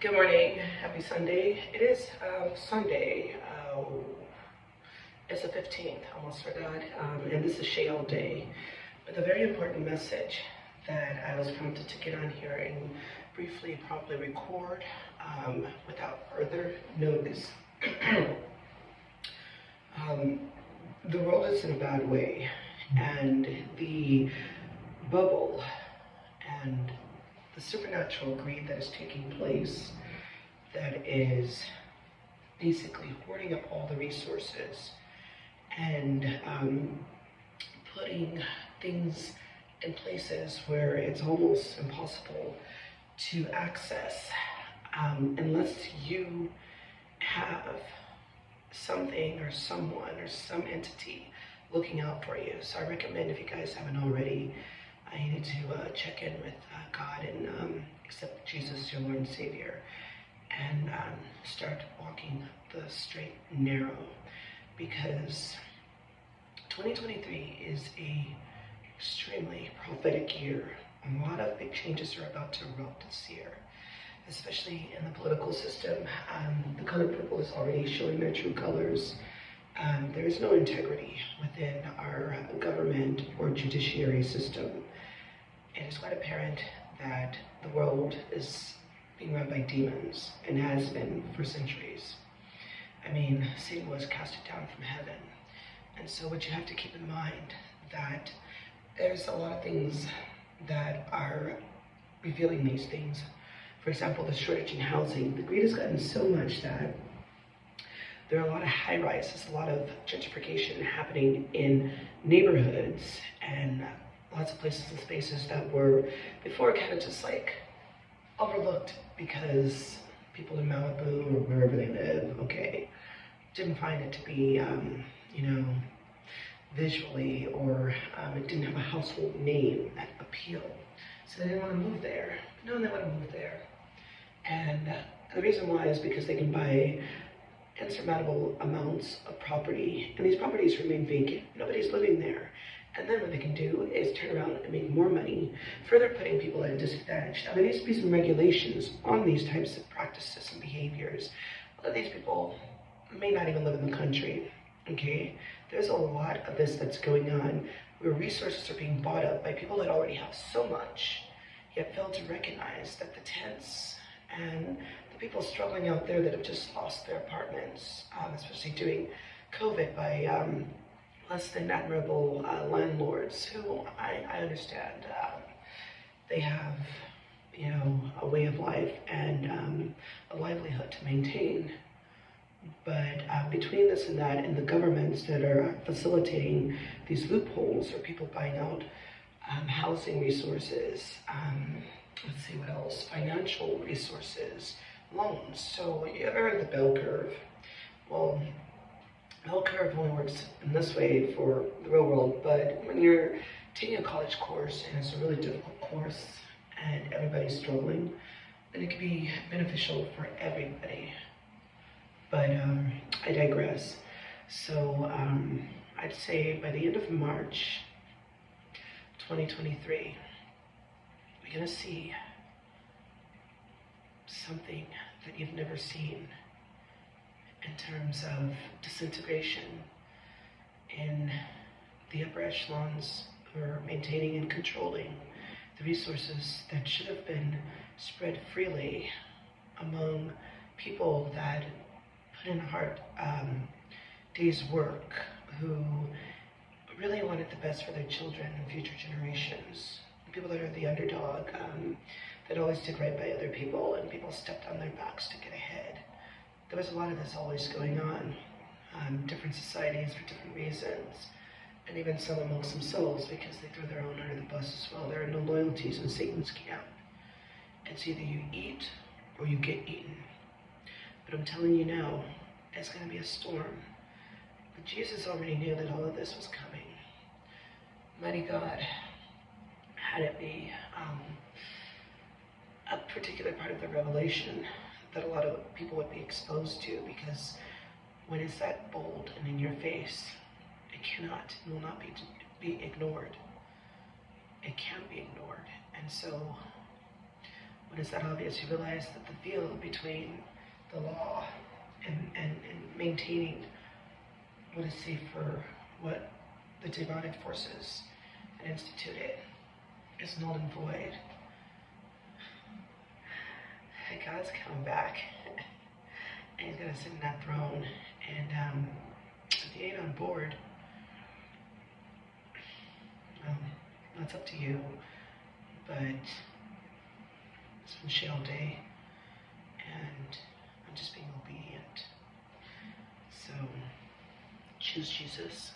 Good morning, happy Sunday. It is Sunday, it's the 15th, almost forgot, and this is Shale Day, with a very important message that I was prompted to get on here and briefly probably record without further notice. The world is in a bad way, and the bubble and the supernatural greed that is taking place, that is basically hoarding up all the resources and putting things in places where it's almost impossible to access unless you have something or someone or some entity looking out for you. So I recommend, if you guys haven't already, you need to check in with God and accept Jesus as your Lord and Savior, and start walking the straight and narrow, because 2023 is a extremely prophetic year. A lot of big changes are about to erupt this year, especially in the political system. The color purple is already showing their true colors. There is no integrity within our government or judiciary system. It is quite apparent that the world is being run by demons and has been for centuries. I mean, Satan was casted down from heaven. And so what you have to keep in mind, that there's a lot of things that are revealing these things. For example, the shortage in housing. The greed has gotten so much that there are a lot of high rises, a lot of gentrification happening in neighborhoods, and lots of places and spaces that were before kind of just like overlooked because people in Malibu or wherever they live, didn't find it to be, visually, or it didn't have a household name that appealed. So they didn't want to move there. No, they want to move there. And the reason why is because they can buy insurmountable amounts of property, and these properties remain vacant. Nobody's living there. And then what they can do is turn around and make more money, further putting people at a disadvantage. Now, there needs to be some regulations on these types of practices and behaviors. A lot of these people may not even live in the country, okay? There's a lot of this that's going on, where resources are being bought up by people that already have so much, yet fail to recognize that the tents and the people struggling out there that have just lost their apartments, especially during COVID, by less than admirable landlords who I understand they have, a way of life and a livelihood to maintain. But between this and that, and the governments that are facilitating these loopholes, or people buying out housing resources, let's see what else, financial resources, loans. So you ever heard of the bell curve? Well, bell curve only works in this way for the real world, but when you're taking a college course and it's a really difficult course and everybody's struggling, then it can be beneficial for everybody. But I digress. So I'd say by the end of March 2023, we're gonna see something that you've never seen in terms of disintegration in the upper echelons who are maintaining and controlling the resources that should have been spread freely among people that put in a hard day's work, who really wanted the best for their children and future generations. People that are the underdog, that always did right by other people, and people stepped on their backs to get ahead. There was a lot of this always going on, different societies for different reasons, and even some amongst themselves, because they throw their own under the bus as well. There are no loyalties in Satan's camp. It's either you eat or you get eaten. But I'm telling you now, it's going to be a storm. But Jesus already knew that all of this was coming. Mighty God had it be a particular part of the revelation that a lot of people would be exposed to, because when it's that bold and in your face, it will not be ignored. It can't be ignored. And so when it's that obvious, you realize that the field between the law and maintaining what is safe for what the demonic forces had instituted is null and void. And God's coming back, and he's going to sit in that throne, and if you ain't on board, that's up to you, but it's been shale day, and I'm just being obedient. So choose Jesus.